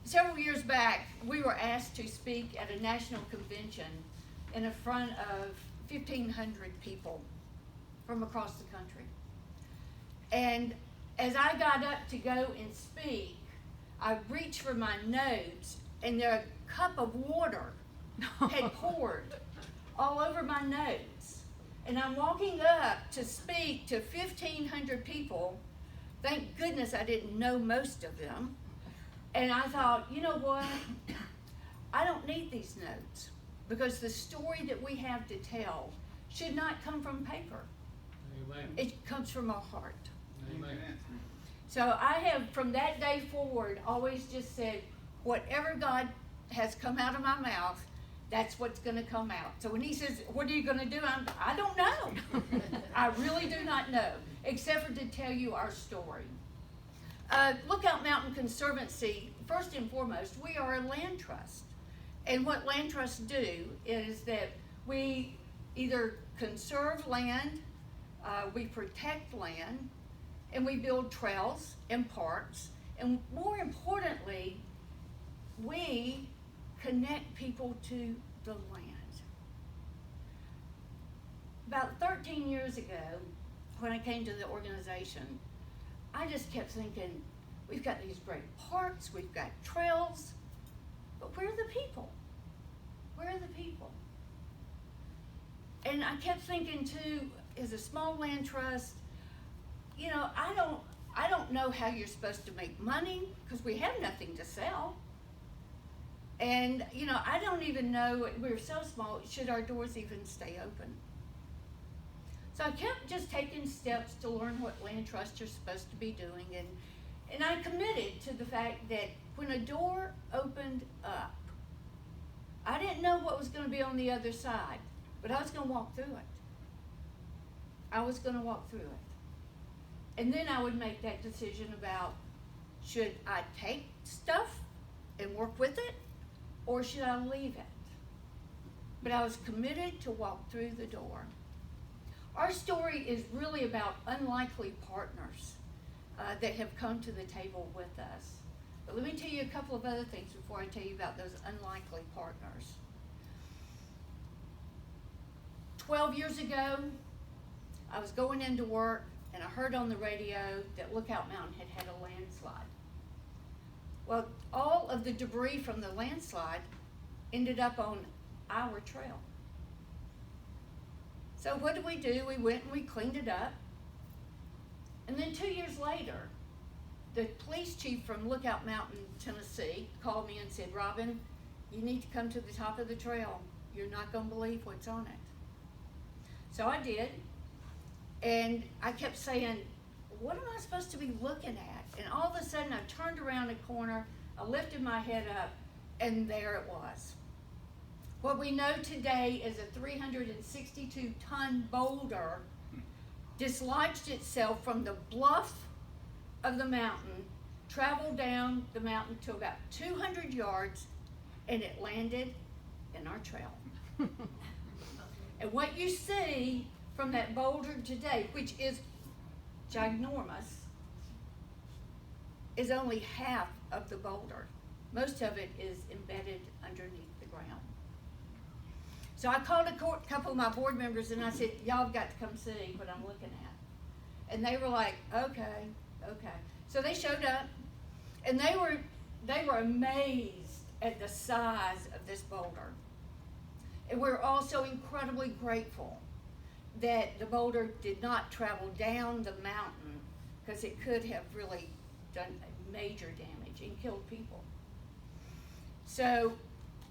several years back, we were asked to speak at a national convention in front of 1,500 people from across the country. And as I got up to go and speak, I reached for my notes, and a cup of water had poured all over my notes. And I'm walking up to speak to 1,500 people. Thank goodness I didn't know most of them. And I thought, you know what? I don't need these notes, because the story that we have to tell should not come from paper. Amen. It comes from our heart. Amen. So I have, from that day forward, always just said, whatever God has come out of my mouth, that's what's going to come out. So when he says, what are you going to do? I don't know. I really do not know, except for to tell you our story. Lookout Mtn Conservancy, first and foremost, we are a land trust. And what land trusts do is that we either conserve land, we protect land, and we build trails and parks. And more importantly, we connect people to the land. About 13 years ago, when I came to the organization, I just kept thinking, we've got these great parks, we've got trails, but where are the people? Where are the people? And I kept thinking too, as a small land trust, you know, I don't know how you're supposed to make money, because we have nothing to sell. And, you know, I don't even know, we're so small, should our doors even stay open? So I kept just taking steps to learn what land trusts are supposed to be doing, and I committed to the fact that when a door opened up, I didn't know what was going to be on the other side, but I was going to walk through it. I was going to walk through it. And then I would make that decision about, should I take stuff and work with it, or should I leave it? But I was committed to walk through the door. Our story is really about unlikely partners that have come to the table with us. But let me tell you a couple of other things before I tell you about those unlikely partners. 12 years ago, I was going into work, and I heard on the radio that Lookout Mountain had a landslide. Well, all of the debris from the landslide ended up on our trail. So what did we do? We went and we cleaned it up. And then 2 years later, the police chief from Lookout Mountain, Tennessee, called me and said, Robyn, you need to come to the top of the trail. You're not going to believe what's on it. So I did. And I kept saying, what am I supposed to be looking at? And all of a sudden I turned around a corner, I lifted my head up, and there it was. What we know today is a 362-ton boulder dislodged itself from the bluff of the mountain, traveled down the mountain to about 200 yards, and it landed in our trail. And what you see from that boulder today, which is ginormous, is only half of the boulder. Most of it is embedded underneath the ground. So I called a couple of my board members and I said, y'all have got to come see what I'm looking at. And they were like, okay. So they showed up, and they were amazed at the size of this boulder. And we're also incredibly grateful that the boulder did not travel down the mountain, because it could have really done major damage and killed people. So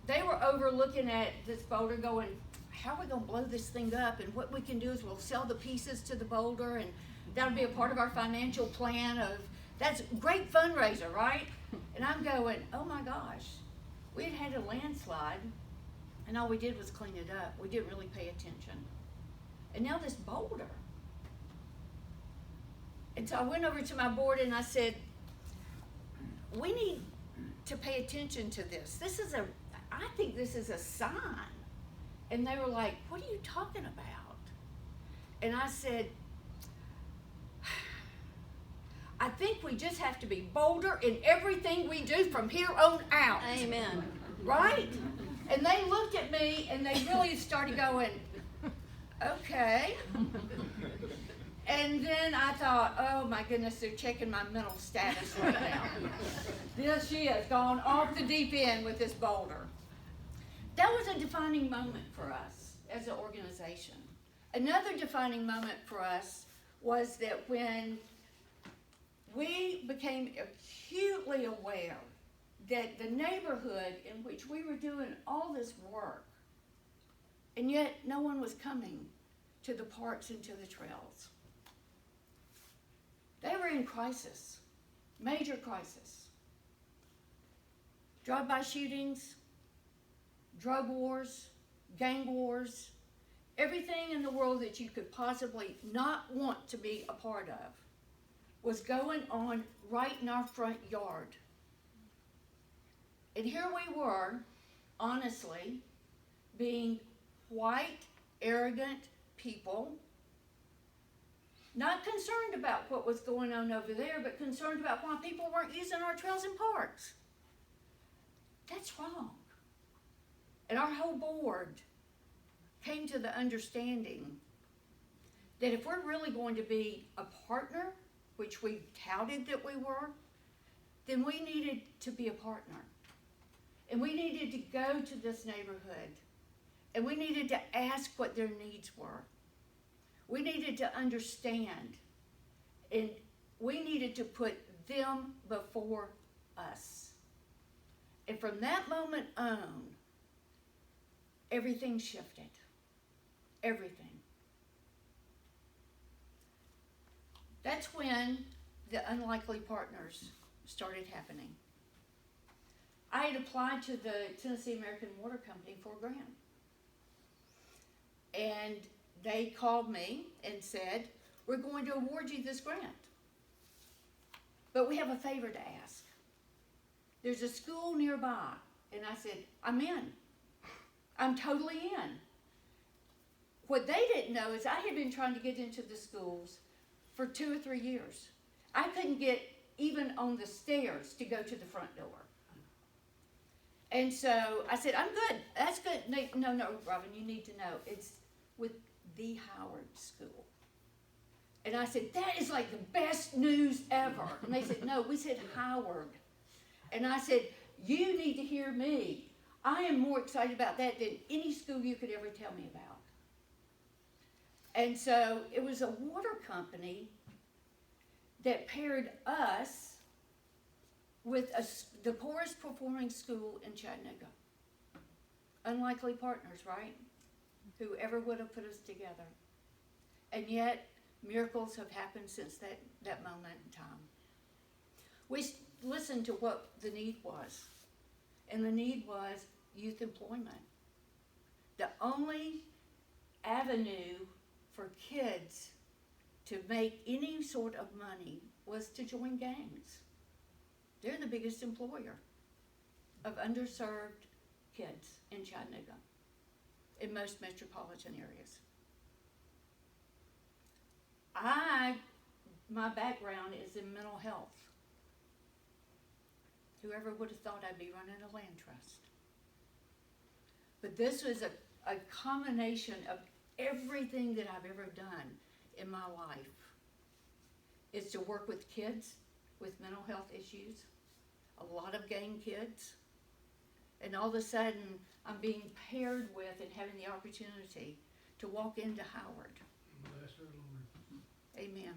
they were over looking at this boulder going, how are we going to blow this thing up? And what we can do is we'll sell the pieces to the boulder, and that'll be a part of our financial plan of, that's a great fundraiser, right? And I'm going, oh my gosh, we had a landslide, and all we did was clean it up. We didn't really pay attention. And now this boulder. And so I went over to my board and I said, we need to pay attention to this. I think this is a sign. And they were like, what are you talking about? And I said, I think we just have to be bolder in everything we do from here on out. Amen. Right? And they looked at me and they really started going, okay. And then I thought, oh my goodness, they're checking my mental status right now. This she has gone off the deep end with this boulder. That was a defining moment for us as an organization. Another defining moment for us was that when we became acutely aware that the neighborhood in which we were doing all this work, and yet no one was coming to the parks and to the trails. They were in crisis, major crisis. Drive-by shootings, drug wars, gang wars, everything in the world that you could possibly not want to be a part of was going on right in our front yard. And here we were, honestly, being white, arrogant people, not concerned about what was going on over there, but concerned about why people weren't using our trails and parks. That's wrong. And our whole board came to the understanding that if we're really going to be a partner, which we touted that we were, then we needed to be a partner. And we needed to go to this neighborhood. And we needed to ask what their needs were. We needed to understand. And we needed to put them before us. And from that moment on, everything shifted. Everything. That's when the unlikely partners started happening. I had applied to the Tennessee American Water Company for a grant. And they called me and said, we're going to award you this grant. But we have a favor to ask. There's a school nearby. And I said, I'm in. I'm totally in. What they didn't know is I had been trying to get into the schools for 2 or 3 years. I couldn't get even on the stairs to go to the front door. And so I said, I'm good. That's good. No, Robyn, you need to know. It's with the Howard School. And I said, that is like the best news ever. And they said, no, we said Howard. And I said, you need to hear me. I am more excited about that than any school you could ever tell me about. And so it was a water company that paired us with the poorest performing school in Chattanooga. Unlikely partners, right? Whoever would have put us together. And yet, miracles have happened since that moment in time. We listened to what the need was. And the need was youth employment. The only avenue for kids to make any sort of money was to join gangs. They're the biggest employer of underserved kids in Chattanooga, in most metropolitan areas. My background is in mental health. Whoever would have thought I'd be running a land trust? But this was a combination of everything that I've ever done in my life. Is to work with kids with mental health issues, a lot of gang kids, and all of a sudden I'm being paired with and having the opportunity to walk into Howard. Bless her, Lord. Amen.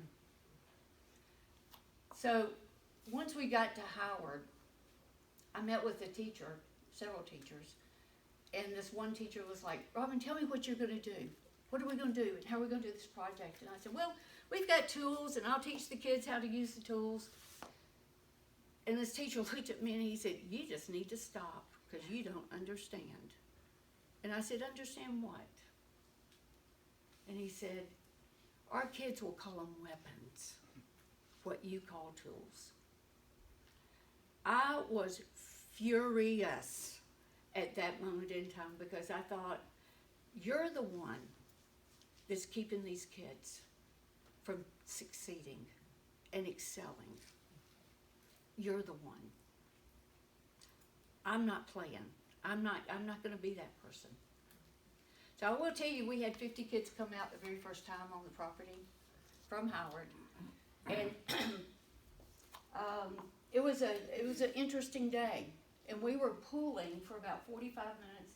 So once we got to Howard, I met with a teacher, several teachers, and this one teacher was like, Robyn, tell me what you're going to do. What are we going to do and how are we going to do this project? And I said, well, we've got tools and I'll teach the kids how to use the tools. And this teacher looked at me and he said, you just need to stop because you don't understand. And I said, understand what? And he said, our kids will call them weapons, what you call tools. I was furious at that moment in time because I thought, you're the one that's keeping these kids from succeeding and excelling, you're the one. I'm not playing. I'm not going to be that person. So I will tell you, we had 50 kids come out the very first time on the property from Howard, and it was an interesting day. And we were pulling for about 45 minutes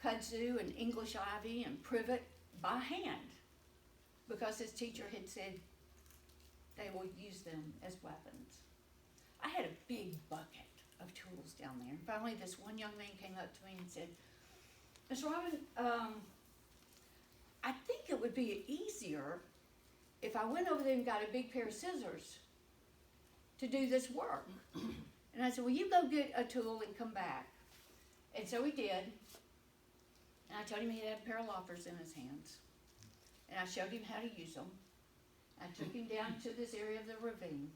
kudzu and English ivy and privet by hand, because his teacher had said they will use them as weapons. I had a big bucket of tools down there. And finally, this one young man came up to me and said, "Miss Robyn, I think it would be easier if I went over there and got a big pair of scissors to do this work." And I said, "Well, you go get a tool and come back." And so he did. And I told him he had a pair of loppers in his hands. And I showed him how to use them. I took him down to this area of the ravine.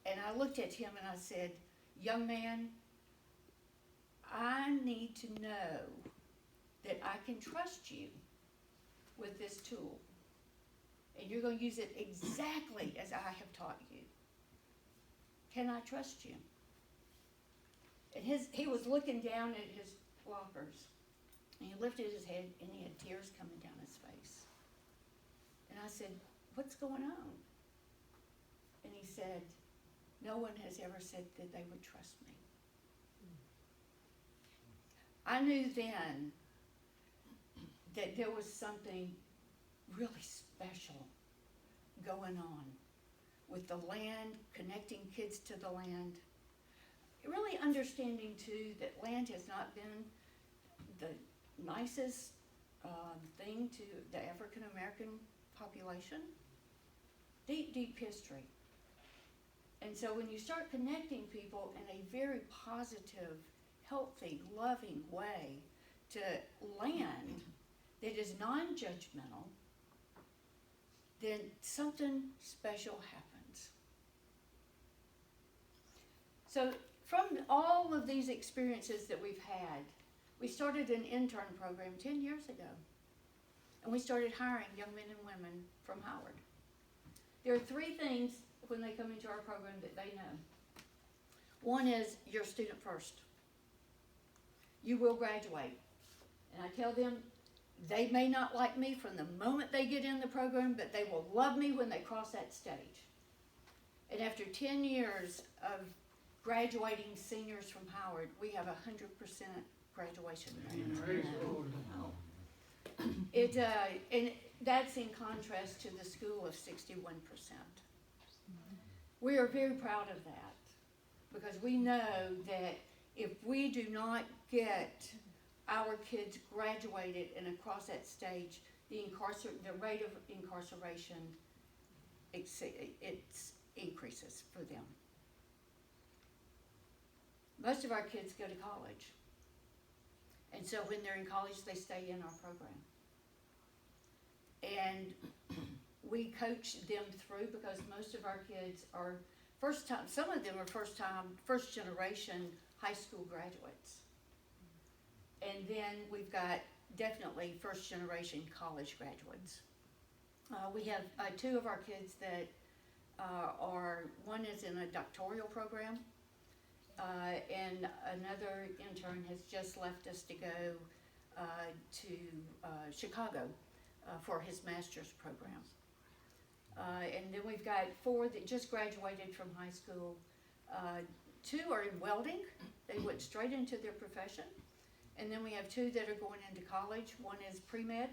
And I looked at him and I said, "Young man, I need to know that I can trust you with this tool. And you're going to use it exactly as I have taught you. Can I trust you?" And he was looking down at his loppers. And he lifted his head and he had tears coming down his face. And I said, "What's going on?" And he said, "No one has ever said that they would trust me." I knew then that there was something really special going on with the land, connecting kids to the land. Really understanding too that land has not been the nicest thing to the African American population. Deep, deep history. And so when you start connecting people in a very positive, healthy, loving way to land that is non-judgmental, then something special happens. So from all of these experiences that we've had, we started an intern program 10 years ago. And we started hiring young men and women from Howard. There are 3 things when they come into our program that they know. One is you're student first. You will graduate. And I tell them they may not like me from the moment they get in the program, but they will love me when they cross that stage. And after 10 years of graduating seniors from Howard, we have 100% graduation rate. Praise the Lord. And that's in contrast to the school of 61%. We are very proud of that, because we know that if we do not get our kids graduated and across that stage, the rate of incarceration increases for them. Most of our kids go to college. And so when they're in college, they stay in our program. And we coach them through, because most of our kids are some of them are first generation high school graduates. And then we've got definitely first generation college graduates. We have 2 of our kids that one is in a doctoral program, and another intern has just left us to go to Chicago for his master's program. And then we've got 4 that just graduated from high school. 2 are in welding. They went straight into their profession. And then we have 2 that are going into college. One is pre-med,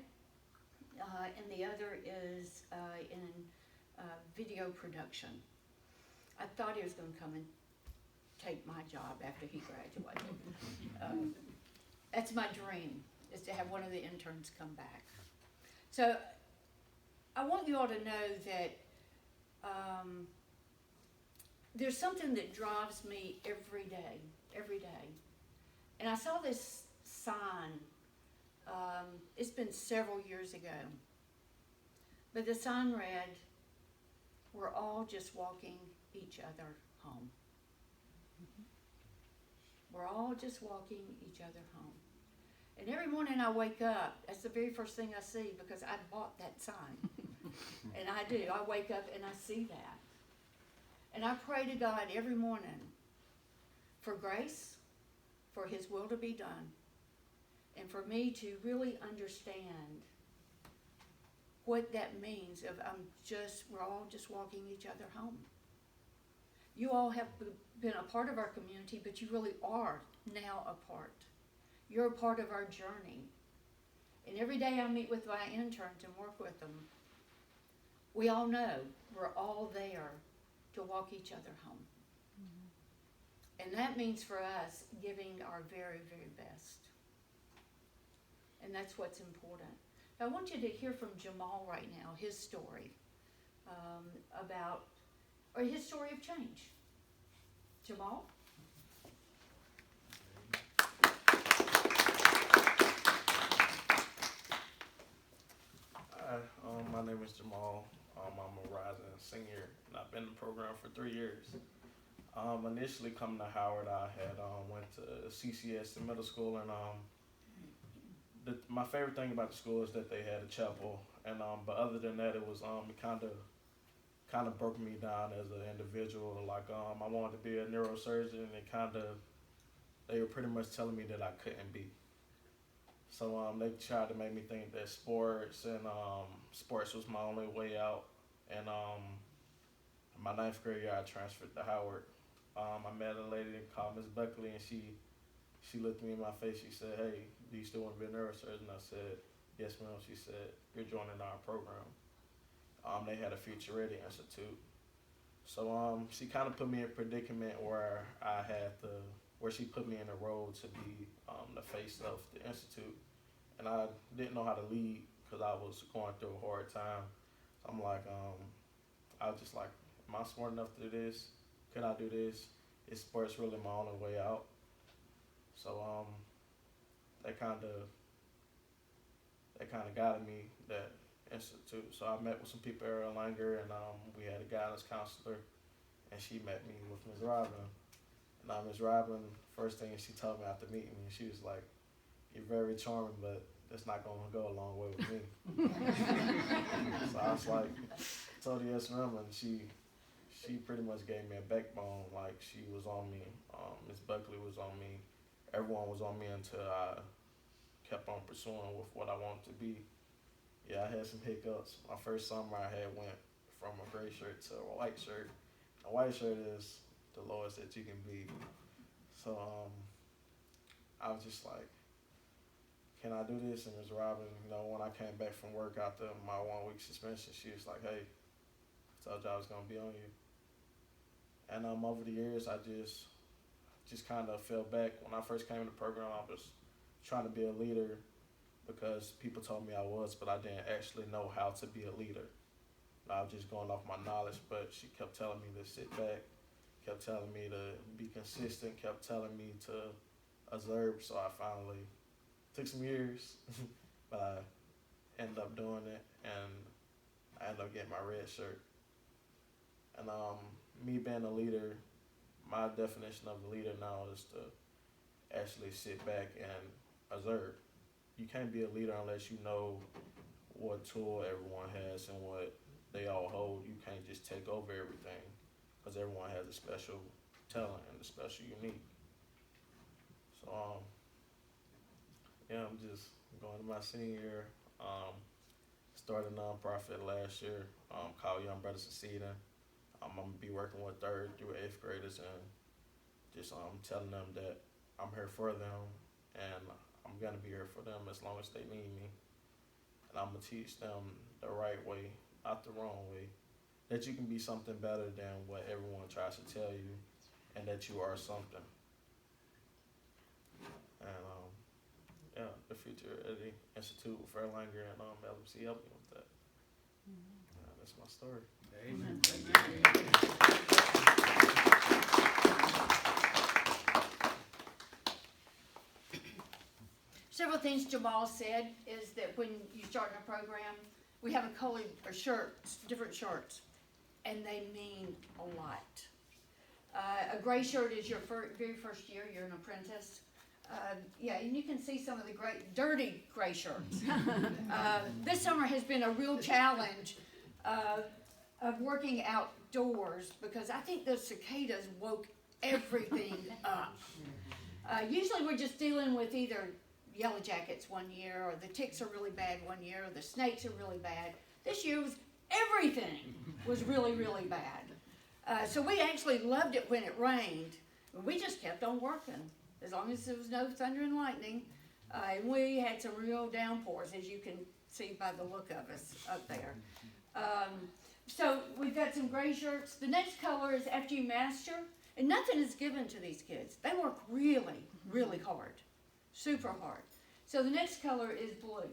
and the other is in video production. I thought he was going to come and take my job after he graduated. That's my dream, is to have one of the interns come back. So I want you all to know that there's something that drives me every day. And I saw this sign, it's been several years ago, but the sign read, "We're all just walking each other home." We're all just walking each other home. And every morning I wake up, that's the very first thing I see, because I bought that sign. And I do. I wake up and I see that. And I pray to God every morning for grace, for His will to be done, and for me to really understand what that means of we're all just walking each other home. You all have been a part of our community, but you really are now a part. You're a part of our journey. And every day I meet with my interns and work with them, we all know we're all there to walk each other home. And that means for us giving our very, very best. And that's what's important. I want you to hear from JaMaal right now, his story his story of change. JaMaal? Hi, my name is JaMaal. I'm a rising senior, and I've been in the program for 3 years. Initially coming to Howard, I had went to CCS in middle school, and my favorite thing about the school is that they had a chapel, and but other than that, it was it kind of broke me down as an individual. Like I wanted to be a neurosurgeon, and they were pretty much telling me that I couldn't be. So they tried to make me think that sports was my only way out. And in my 9th grade year, I transferred to Howard. I met a lady called Miss Buckley, and she looked me in my face. She said, "Hey, do you still want to be a neurosurgeon?" I said, "Yes, ma'am." She said, "You're joining our program." They had a Future Ready Institute. So she kind of put me in a predicament where she put me in a role to be the face of the institute. And I didn't know how to lead because I was going through a hard time. I'm like, I was just like, am I smart enough to do this? Can I do this? Is sports really my only way out? So that kind of guided me, that institute. So I met with some people at Erlanger, and we had a guidance counselor, and she met me with Ms. Robyn. And Ms. Robyn, first thing she told me after meeting me, she was like, "You're very charming, but that's not going to go a long way with me." So I was like, told her yes, ma'am, and she pretty much gave me a backbone. Like, she was on me. Ms. Buckley was on me. Everyone was on me until I kept on pursuing with what I wanted to be. Yeah, I had some hiccups. My first summer I had went from a gray shirt to a white shirt. A white shirt is the lowest that you can be. So I was just like, can I do this? And Ms. Robyn, when I came back from work after my 1 week suspension, she was like, "Hey, I told you I was gonna be on you." And over the years, I just kind of fell back. When I first came in the program, I was trying to be a leader because people told me I was, but I didn't actually know how to be a leader. I was just going off my knowledge, but she kept telling me to sit back, kept telling me to be consistent, kept telling me to observe. So I finally took some years, but I ended up doing it, and I ended up getting my red shirt. And me being a leader, my definition of a leader now is to actually sit back and observe. You can't be a leader unless you know what tool everyone has and what they all hold. You can't just take over everything because everyone has a special talent and a special unique. So yeah, I'm just going to my senior year. Started a nonprofit last year called Young Brothers Succeeding. I'm gonna be working with 3rd through 8th graders and just telling them that I'm here for them and I'm gonna be here for them as long as they need me. And I'm gonna teach them the right way, not the wrong way. That you can be something better than what everyone tries to tell you, and that you are something. And yeah, the Future Ready Institute with Erlanger and LMC helped me with that. That's my story. Amen. Several things JaMaal said is that when you start in a program, we have a colored or shirts, different shirts, and they mean a lot. A gray shirt is your very first year, you're an apprentice. Yeah, and you can see some of the dirty gray shirts. This summer has been a real challenge of working outdoors, because I think those cicadas woke everything up. Usually we're just dealing with either yellow jackets one year, or the ticks are really bad one year, or the snakes are really bad. This year was everything was really, really bad. So we actually loved it when it rained. We just kept on working as long as there was no thunder and lightning. And we had some real downpours, as you can see by the look of us up there. So we've got some gray shirts. The next color is after you master, and nothing is given to these kids. They work really, really hard, super hard. So the next color is blue.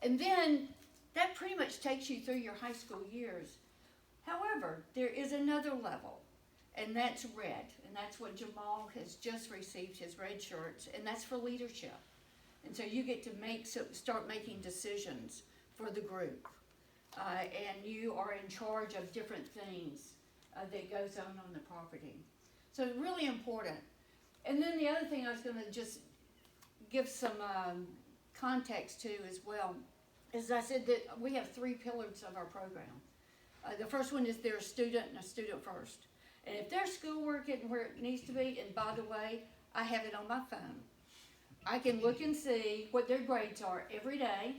And then that pretty much takes you through your high school years. However, there is another level, and that's red. And that's what JaMaal has just received, his red shirts, and that's for leadership. And so you get to start making decisions for the group. And you are in charge of different things that goes on the property. So it's really important. And then the other thing I was going to just give some context to as well is I said that we have 3 pillars of our program. The first one is they're a student and a student first. And if their schoolwork isn't where it needs to be, and by the way, I have it on my phone. I can look and see what their grades are every day.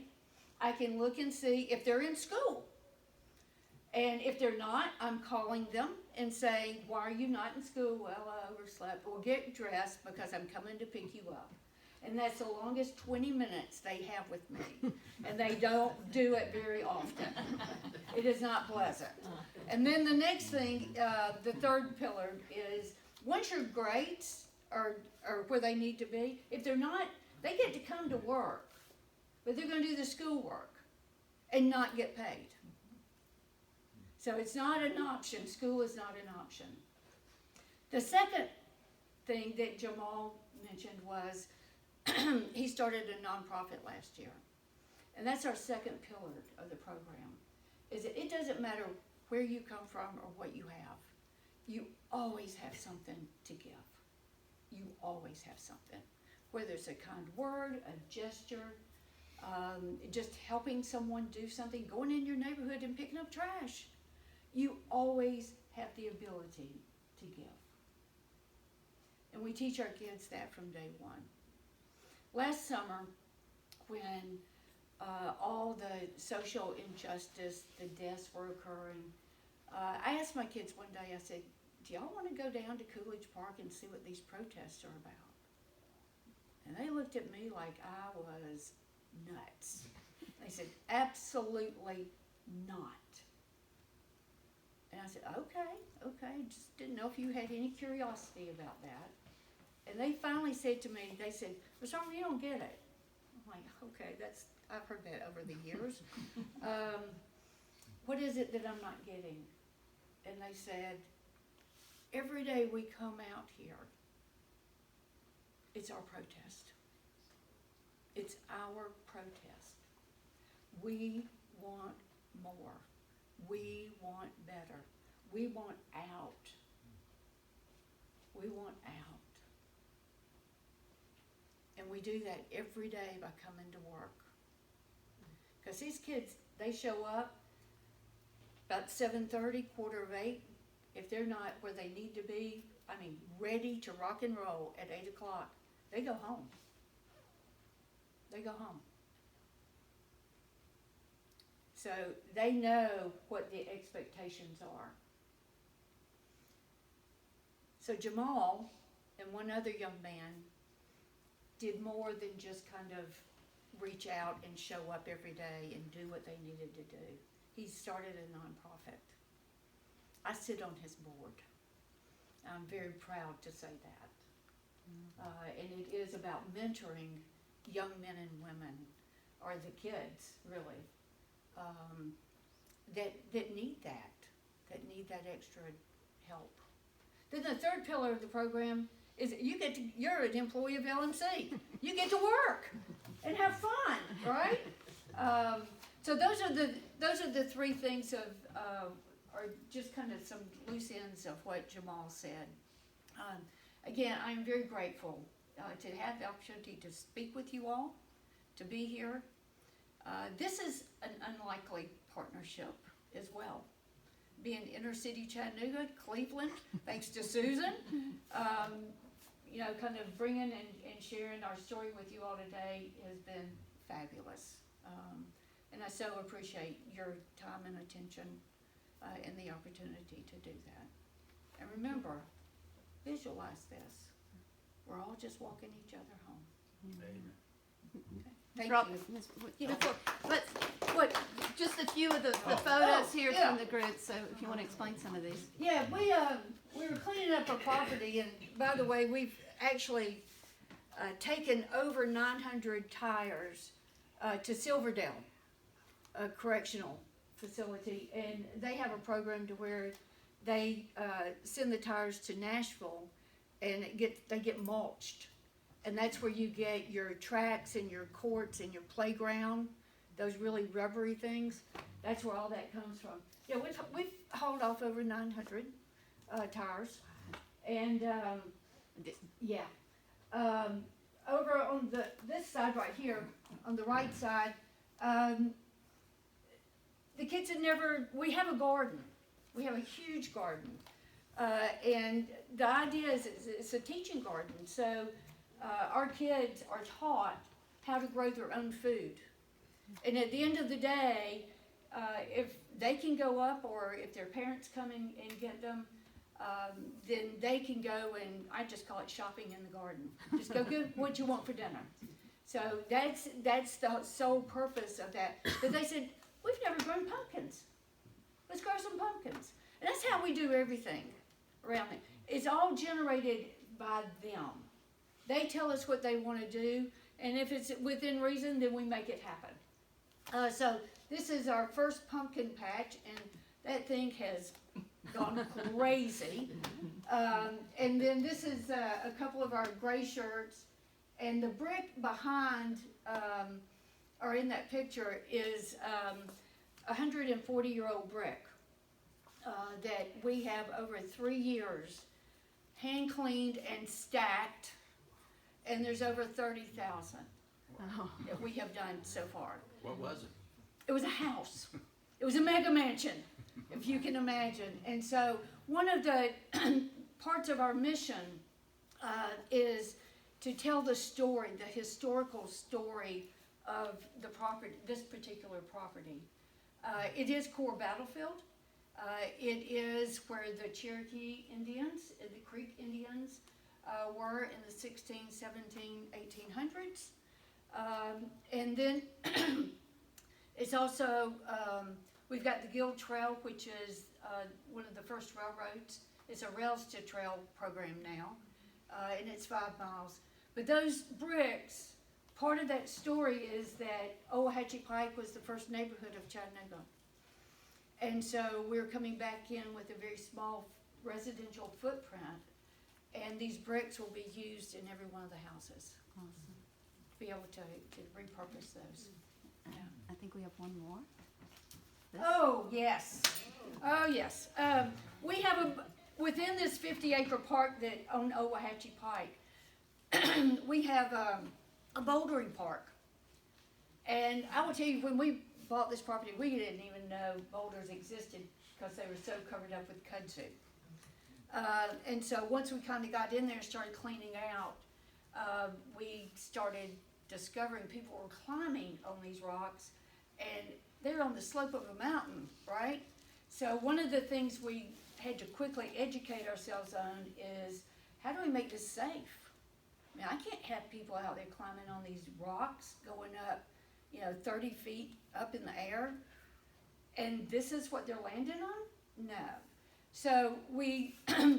I can look and see if they're in school. And if they're not, I'm calling them and saying, why are you not in school? Well, I overslept. Well, get dressed because I'm coming to pick you up. And that's the longest 20 minutes they have with me. And they don't do it very often. It is not pleasant. And then the next thing, the third pillar is once your grades are where they need to be, if they're not, they get to come to work. But they're going to do the schoolwork and not get paid. So it's not an option. School is not an option. The second thing that JaMaal mentioned was he started a nonprofit last year. And that's our second pillar of the program, is that it doesn't matter where you come from or what you have. You always have something to give. You always have something. Whether it's a kind word, a gesture, just helping someone do something, going in your neighborhood and picking up trash. You always have the ability to give. And we teach our kids that from day one. Last summer, when all the social injustice, the deaths were occurring, I asked my kids one day, I said, do y'all want to go down to Coolidge Park and see what these protests are about? And they looked at me like I was nuts. They said, absolutely not. And I said, okay, just didn't know if you had any curiosity about that. And they finally said to me, they said, Ms. Robyn, you don't get it. I'm like, okay, I've heard that over the years. What is it that I'm not getting? And they said, every day we come out here, it's our protest. It's our protest. We want more. We want better. We want out. We want out. And we do that every day by coming to work. Because these kids, they show up about 7:30, 7:45. If they're not where they need to be, ready to rock and roll at 8 o'clock, they go home. They go home. So they know what the expectations are. So JaMaal and one other young man did more than just kind of reach out and show up every day and do what they needed to do. He started a nonprofit. I sit on his board. I'm very proud to say that. And it is about mentoring young men and women, or the kids, really, that need that extra help. Then the third pillar of the program is you're an employee of LMC. You get to work and have fun, right? So those are the 3 things are just kind of some loose ends of what JaMaal said. Again, I am very grateful to have the opportunity to speak with you all, to be here. This is an unlikely partnership as well. Being inner city Chattanooga, Cleveland, thanks to Susan, you know, kind of bringing and sharing our story with you all today has been fabulous. And I so appreciate your time and attention and the opportunity to do that. And remember, visualize this. We're all just walking each other home. Amen. Okay. Thank Rob- you. Ms. you know, what, just a few of the photos here yeah. from the group, so if you wanna explain some of these. Yeah, we were cleaning up our property, and by the way, we've actually taken over 900 tires to Silverdale Correctional Facility, and they have a program to where they send the tires to Nashville, and they get mulched, and that's where you get your tracks and your courts and your playground, those really rubbery things. That's where all that comes from. Yeah, we've hauled off over 900 tires, and yeah. Over on this side right here, on the right side, the kids had never. We have a garden. We have a huge garden, and the idea is it's a teaching garden. So our kids are taught how to grow their own food, and at the end of the day, if they can go up, or if their parents come and get them, then they can go, and I just call it shopping in the garden. Just go get what you want for dinner. So that's the sole purpose of that. But they said, we've never grown pumpkins. Let's grow some pumpkins. And that's how we do everything around it. It's all generated by them. They tell us what they want to do, and if it's within reason, then we make it happen. So this is our first pumpkin patch, and that thing has gone crazy. And then this is a couple of our gray shirts, and the brick behind, or in that picture, is a 140-year-old brick that we have over 3 years hand cleaned and stacked, and there's over 30,000 that we have done so far. What was it? It was a house. It was a mega mansion, if you can imagine. And so one of the parts of our mission is to tell the story, the historical story of the property, this particular property. It is core battlefield. It is where the Cherokee Indians, the Creek Indians, were in the 16, 17, 1800s. And then it's also, we've got the Guild Trail, which is one of the first railroads. It's a rails to trail program now, and it's 5 miles. But those bricks, part of that story is that Owahatchee Pike was the first neighborhood of Chattanooga. And so we're coming back in with a very small residential footprint, and these bricks will be used in every one of the houses. Awesome. Be able to repurpose those. Yeah. I think we have one more. This? Oh, yes. Oh, yes. We have within this 50-acre park that on Owahatchee Pike, we have a bouldering park. And I will tell you, when we bought this property, we didn't even know boulders existed because they were so covered up with kudzu. And so once we kind of got in there and started cleaning out, we started discovering people were climbing on these rocks, and they're on the slope of a mountain, right? So one of the things we had to quickly educate ourselves on is, how do we make this safe? I mean, I can't have people out there climbing on these rocks, going up, 30 feet up in the air, and this is what they're landing on? No. So we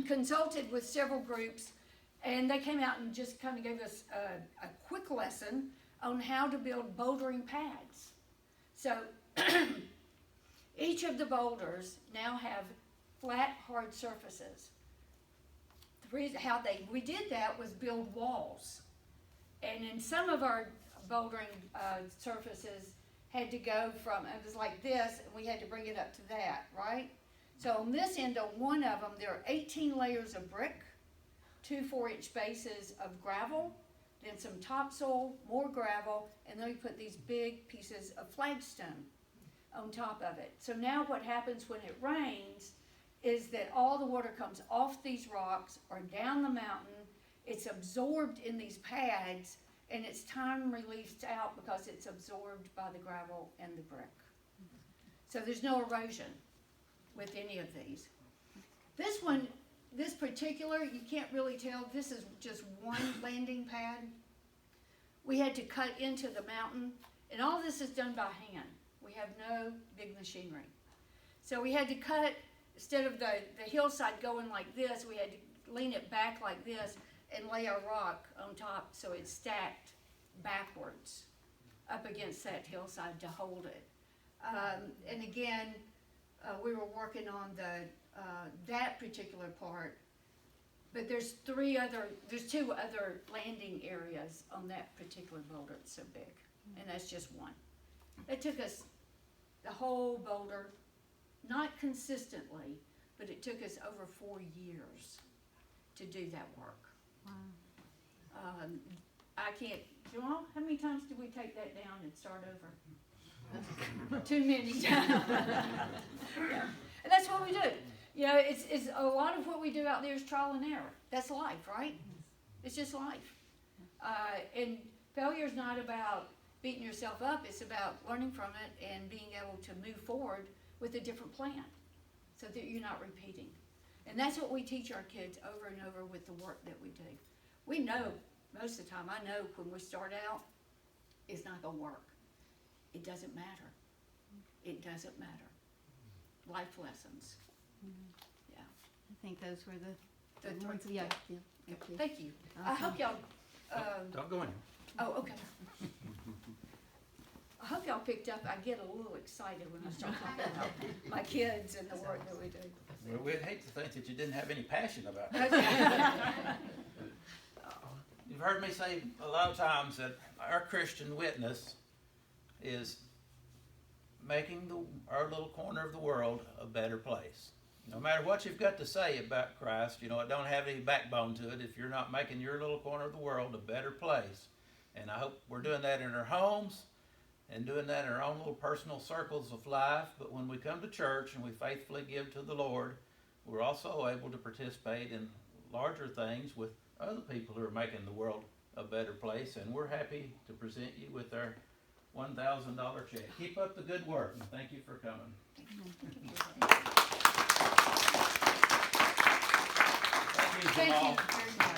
consulted with several groups, and they came out and just kind of gave us a quick lesson on how to build bouldering pads. So each of the boulders now have flat, hard surfaces. The reason we did that was build walls. And in some of our bouldering surfaces had to go from, it was like this, and we had to bring it up to that, right? So on this end, on one of them, there are 18 layers of brick, 2 4-inch bases of gravel, then some topsoil, more gravel, and then we put these big pieces of flagstone. on top of it. So now what happens when it rains is that all the water comes off these rocks or down the mountain. It's absorbed in these pads, and it's time released out because it's absorbed by the gravel and the brick. So there's no erosion with any of these. This one, this particular, you can't really tell, this is just one landing pad. We had to cut into the mountain, and all this is done by hand. We have no big machinery. So we had to cut, instead of the hillside going like this, we had to lean it back like this and lay a rock on top so it's stacked backwards up against that hillside to hold it. And again, we were working on that particular part, but there's two other landing areas on that particular boulder. It's so big, and that's just one. It took us the whole boulder, not consistently, but it took us over 4 years to do that work. Wow. I can't, JaMaal, how many times did we take that down and start over? Too many times. Yeah. And that's what we do. You know, it's a lot of what we do out there is trial and error. That's life, right? It's just life. And failure is not about beating yourself up. It's about learning from it and being able to move forward with a different plan so that you're not repeating. And that's what we teach our kids over and over with the work that we do. We know, most of the time, I know when we start out, it's not going to work. It doesn't matter. It doesn't matter. Life lessons. Yeah. I think those were the The ones. three- Yeah. yeah. Yeah. Okay. Thank you. I hope y'all, Don't go in. oh, okay. I hope y'all picked up, I get a little excited when I start talking about my kids and the work that we do. Well, we'd hate to think that you didn't have any passion about it. Okay. You've heard me say a lot of times that our Christian witness is making our little corner of the world a better place. No matter what you've got to say about Christ, you know, it don't have any backbone to it if you're not making your little corner of the world a better place. And I hope we're doing that in our homes and doing that in our own little personal circles of life. But when we come to church and we faithfully give to the Lord, we're also able to participate in larger things with other people who are making the world a better place. And we're happy to present you with our $1,000 check. Keep up the good work, and thank you for coming. Thank you, Thank Jamal. you very much.